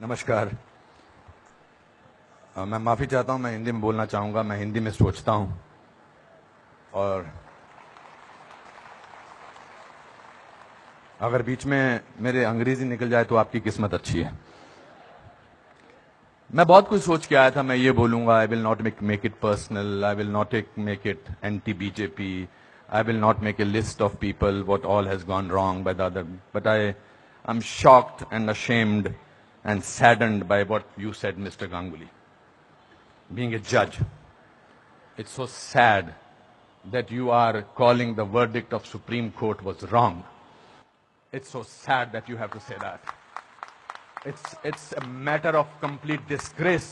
नमस्कार। मैं माफ़ी चाहता हूं, मैं हिंदी में बोलना चाहूंगा। मैं हिंदी में सोचता हूं और अगर बीच में मेरे अंग्रेजी निकल जाए तो आपकी किस्मत अच्छी है। मैं बहुत कुछ सोच के आया था। मैं ये बोलूंगा, I will not make it personal, I will not make it anti BJP, I will not make a list of people what all has gone wrong by the other, but I am shocked and ashamed and saddened by what you said, Mr. Ganguly. Being a judge, it's so sad that you are calling the verdict of Supreme Court was wrong. It's so sad that you have to say that. It's a matter of complete disgrace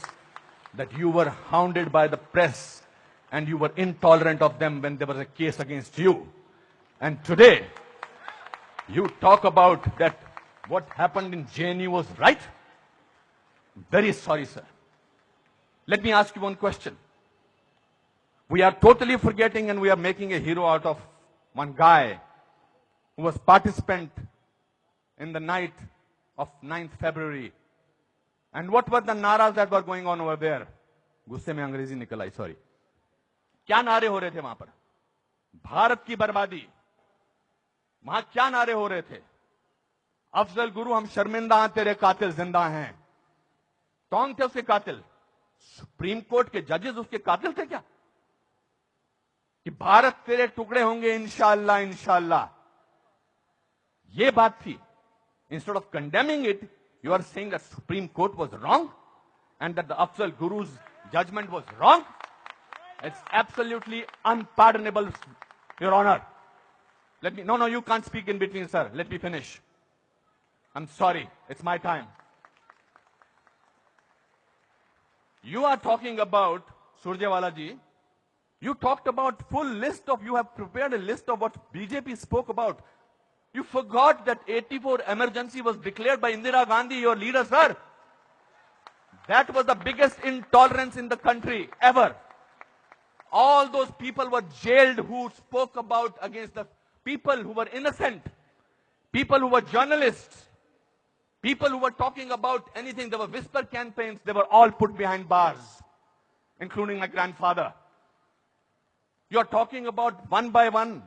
that you were hounded by the press and you were intolerant of them when there was a case against you. And today, you talk about that what happened in JNU was right? Very sorry, sir. Let me ask you one question. We are totally forgetting and we are making a hero out of one guy who was participant in the night of 9th February. And what were the naras that were going on over there? गुस्से में अंग्रेजी निकल आई, sorry. क्या नारे हो रहे थे वहां पर? भारत की बर्बादी। वहां क्या नारे हो रहे थे? अफजल गुरु हम शर्मिंदा हैं, तेरे कातिल जिंदा हैं। कौन थे उसके कातिल? सुप्रीम कोर्ट के जजेस उसके कातिल थे क्या? कि भारत तेरे टुकड़े होंगे इंशाअल्लाह इंशाअल्लाह, ये बात थी। Instead of condemning it, you are saying that Supreme Court was wrong and that the Afzal Guru's judgment was wrong. It's absolutely unpardonable, Your Honor. No, you can't speak in between, sir. Let me finish. I'm sorry. It's my time. You are talking about, Surjewala ji, you talked about you have prepared a list of what BJP spoke about. You forgot that 84 emergency was declared by Indira Gandhi, your leader, sir. That was the biggest intolerance in the country ever. All those people were jailed who spoke about against the people who were innocent, people who were journalists, people who were talking about anything. There were whisper campaigns. They were all put behind bars, including my grandfather. You are talking about one by one.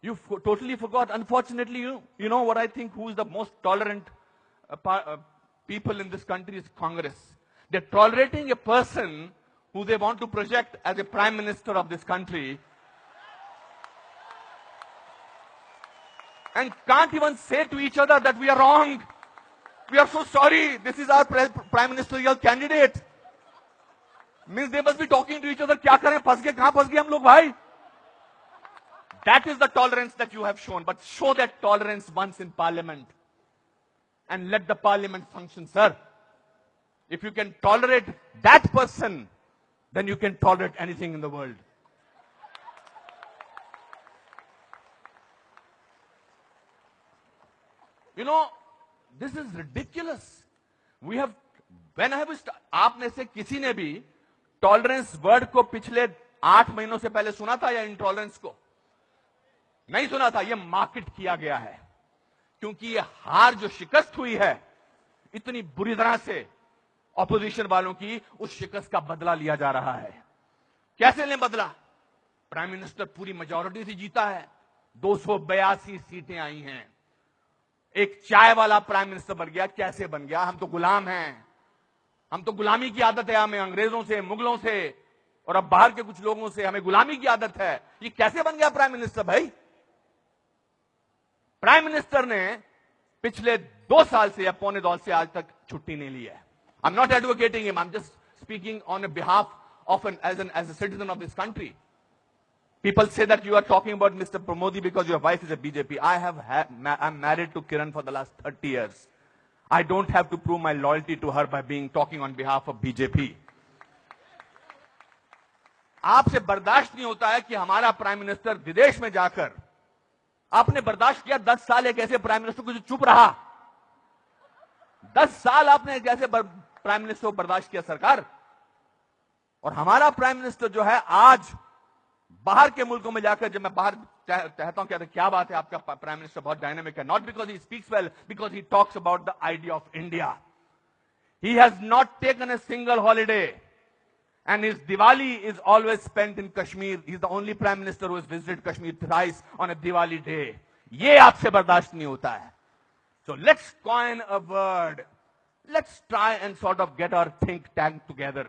You totally forgot. Unfortunately, you know what I think, who is the most tolerant people in this country is Congress. They're tolerating a person who they want to project as a prime minister of this country and can't even say to each other that we are wrong. We are so sorry. This is our prime ministerial candidate. Means they must be talking to each other. क्या करें? फंस गए, कहां फंस गए हम लोग भाई? That is the tolerance that you have shown. But show that tolerance once in parliament and let the parliament function, sir. If you can tolerate that person, then you can tolerate anything in the world. You know, this is ridiculous. We have, आप में से किसी ने भी tolerance word को पिछले 8 महीनों से पहले सुना था या इंटॉलरेंस को? नहीं सुना था। यह मार्केट किया गया है क्योंकि यह हार जो शिकस्त हुई है इतनी बुरी तरह से ऑपोजिशन वालों की, उस शिकस्त का बदला लिया जा रहा है। कैसे लें बदला? प्राइम मिनिस्टर पूरी मेजॉरिटी से जीता है, 282 सीटें आई हैं। एक चाय वाला प्राइम मिनिस्टर बन गया। कैसे बन गया? हम तो गुलाम हैं। हम तो गुलामी की आदत है, हमें अंग्रेजों से, मुगलों से और अब बाहर के कुछ लोगों से हमें गुलामी की आदत है। ये कैसे बन गया प्राइम मिनिस्टर भाई? प्राइम मिनिस्टर ने पिछले 2 साल से या पौने 2 से आज तक छुट्टी नहीं ली है। I am not advocating him, I am just speaking on behalf of as a citizen of this country. People say that you are talking about Mr. Pramodi because your wife is a BJP. I'm married to Kiran for the last 30 years. I don't have to prove my loyalty to her by talking on behalf of BJP. आपसे बर्दाश्त नहीं होता है कि हमारा prime minister विदेश में जाकर, आपने बर्दाश्त किया 10 साल एक ऐसे प्राइम मिनिस्टर को जो चुप रहा। 10 साल आपने एक ऐसे प्राइम मिनिस्टर को बर्दाश्त किया सरकार, और हमारा प्राइम मिनिस्टर जो है आज बाहर के मुल्कों में जाकर, जब मैं बाहर कहता हूं क्या बात है आपका प्राइम मिनिस्टर बहुत डायनामिक है, not because he speaks well, because he talks about the idea of India. He has not taken a single holiday. And his Diwali is always spent in Kashmir. He's the only prime minister who has visited Kashmir thrice on a Diwali day. ये आपसे बर्दाश्त नहीं होता है. So let's coin a word. Let's try and sort of get our think tank together.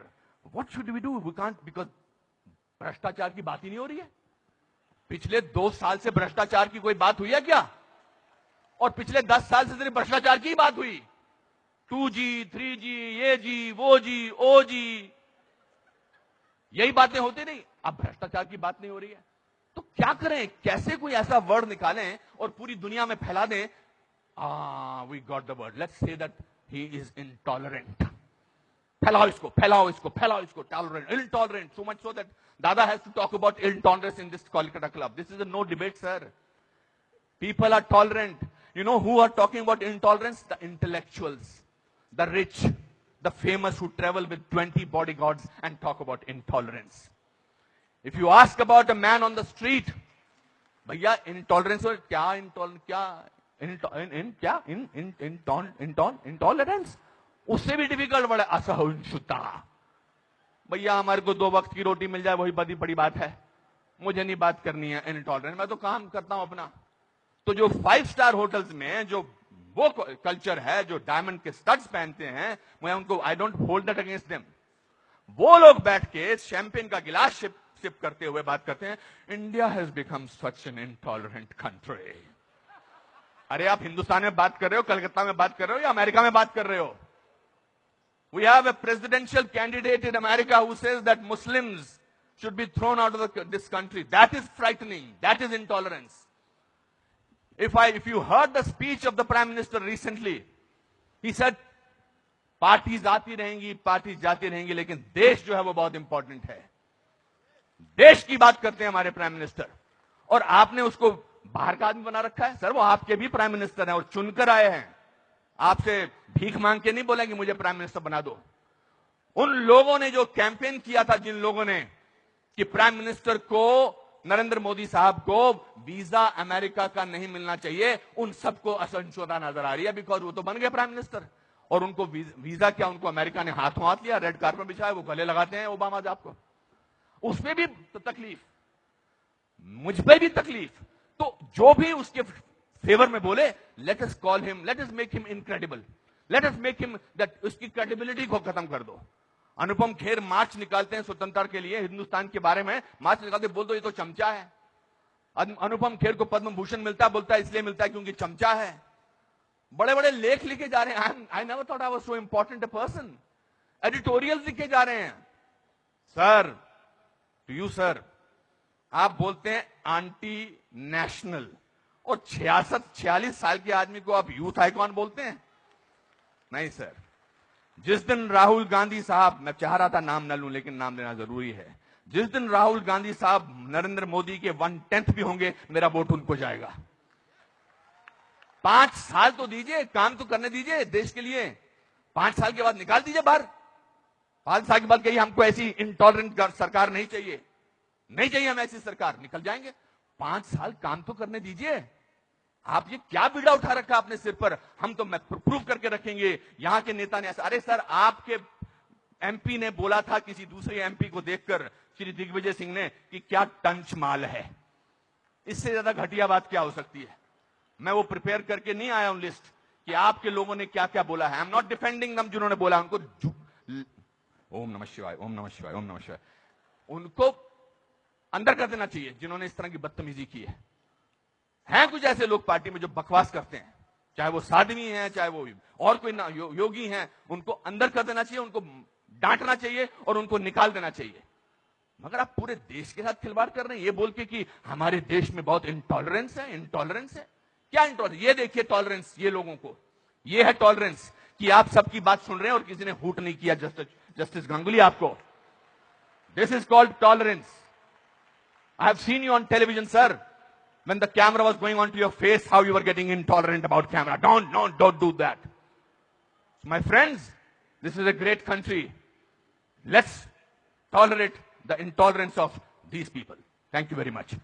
What should we do? We can't, because भ्रष्टाचार की बात ही नहीं हो रही है. पिछले 2 साल से भ्रष्टाचार की कोई बात हुई है क्या? और पिछले 10 साल से सिर्फ भ्रष्टाचार की बात हुई. 2G, 3G, ये जी, वो जी, ओ जी, यही बातें होती नहीं. अब भ्रष्टाचार की बात नहीं हो रही है तो क्या करें? कैसे कोई ऐसा वर्ड निकालें और पूरी दुनिया में फैला दें? We got the word. Let's say that he is intolerant. फैलाओ इसको, फैलाओ इसको, फैलाओ इसको. Tolerant, intolerant, so much so that Dada has to talk about intolerance in this Kolkata club. This is a no debate, sir. People are tolerant. You know who are talking about intolerance? The intellectuals, the rich, the famous who travel with 20 bodyguards and talk about intolerance. If you ask about a man on the street, भैया intolerance और क्या intolerance उससे भी difficult word है असहिष्णुता. भैया हमारे को 2 वक्त की रोटी मिल जाए वही बड़ी बात है. मुझे नहीं बात करनी है intolerance. मैं तो काम करता हूं अपना. तो जो 5 स्टार होटल्स में जो वो कल्चर है, जो डायमंड के स्टड्स पहनते हैं, मैं उनको I don't hold that against them. वो लोग बैठ के शैंपेन का गिलास सिप करते हुए बात करते हैं, India has become such an intolerant country. अरे आप हिंदुस्तान में बात कर रहे हो, कलकत्ता में बात कर रहे हो या अमेरिका में बात कर रहे हो? We have a presidential candidate in America who says that Muslims should be thrown out of this country. That is frightening. That is intolerance. If you heard the speech of the Prime Minister recently, he said, parties आती रहेंगी, parties जाती रहेंगी, लेकिन देश जो है वो बहुत इंपॉर्टेंट है. देश की बात करते हैं हमारे प्राइम मिनिस्टर, और आपने उसको बाहर का आदमी बना रखा है. सर वो आपके भी प्राइम मिनिस्टर हैं और चुनकर आए हैं. आपसे भीख मांग के नहीं बोलेंगे मुझे प्राइम मिनिस्टर बना दो. उन लोगों ने जो कैंपेन किया था, जिन लोगों ने कि प्राइम मिनिस्टर को, नरेंद्र मोदी साहब को वीजा अमेरिका का नहीं मिलना चाहिए, उन सबको असहिष्णुता नजर आ रही है. बिकॉज वो तो बन गए प्राइम मिनिस्टर और उनको वीजा क्या, उनको अमेरिका ने हाथों हाथ लिया, रेड कार्पेट बिछाया, वो गले लगाते हैं ओबामा साहब को. उसमें भी तकलीफ, मुझ पे भी तकलीफ. तो जो भी उसके फेवर में बोले, let us call him, let us make him incredible, let us make him that, उसकी क्रेडिबिलिटी को खत्म कर दो. अनुपम खेर मार्च निकालते हैं स्वतंत्रता के लिए, हिंदुस्तान के बारे में मार्च निकालते, बोल दो ये तो चमचा है. अनुपम खेर को पद्म भूषण मिलता है, बोलता है इसलिए मिलता है क्योंकि चमचा है. बड़े बड़े लेख लिखे जा रहे हैं. I never thought I was so important a person. Editorials लिखे जा रहे हैं. सर, टू यू सर, आप बोलते हैं एंटी नेशनल, और 46 साल के आदमी को आप यूथ आइकॉन बोलते हैं? नहीं सर. जिस दिन राहुल गांधी साहब, मैं चाह रहा था नाम न लूं लेकिन नाम लेना जरूरी है, जिस दिन राहुल गांधी साहब नरेंद्र मोदी के 1/10 भी होंगे, मेरा वोट उनको जाएगा. 5 साल तो दीजिए, काम तो करने दीजिए देश के लिए. 5 साल के बाद निकाल दीजिए बाहर. 5 साल के बाद कहिए हमको ऐसी इंटॉलरेंट सरकार नहीं चाहिए, नहीं चाहिए हम ऐसी सरकार, निकल जाएंगे. 5 साल काम तो करने दीजिए. आप ये क्या बीड़ा उठा रखा अपने सिर पर, हम तो मैं प्रूव करके रखेंगे, यहां के नेता ने ऐसा. अरे सर, आपके एमपी ने बोला था किसी दूसरे एमपी को देखकर, श्री दिग्विजय सिंह ने, कि क्या टंच माल है. इससे ज्यादा घटिया बात क्या हो सकती है? मैं वो प्रिपेयर करके नहीं आया हूं लिस्ट कि आपके लोगों ने क्या क्या बोला है. आई एम नॉट डिफेंडिंग दम. जिन्होंने बोला उनको ओम नमः शिवाय, ओम नमः शिवाय, ओम नमः शिवाय, उनको अंदर कर देना चाहिए जिन्होंने इस तरह की बदतमीजी की है. हैं कुछ ऐसे लोग पार्टी में जो बकवास करते हैं, चाहे वो साध्वी हैं, चाहे वो और कोई ना योगी हैं, उनको अंदर कर देना चाहिए, उनको डांटना चाहिए और उनको निकाल देना चाहिए. मगर आप पूरे देश के साथ खिलवाड़ कर रहे हैं ये बोल के कि हमारे देश में बहुत इंटॉलरेंस है. इंटॉलरेंस है क्या? इंटॉलरेंस ये देखिए, टॉलरेंस ये लोगों को, ये है टॉलरेंस कि आप सबकी बात सुन रहे हैं और किसी ने हूट नहीं किया. जस्टिस गांगुली आपको, this is called tolerance. I have seen you on television sir, when the camera was going on to your face, how you were getting intolerant about camera. Don't do that. My friends, this is a great country. Let's tolerate the intolerance of these people. Thank you very much.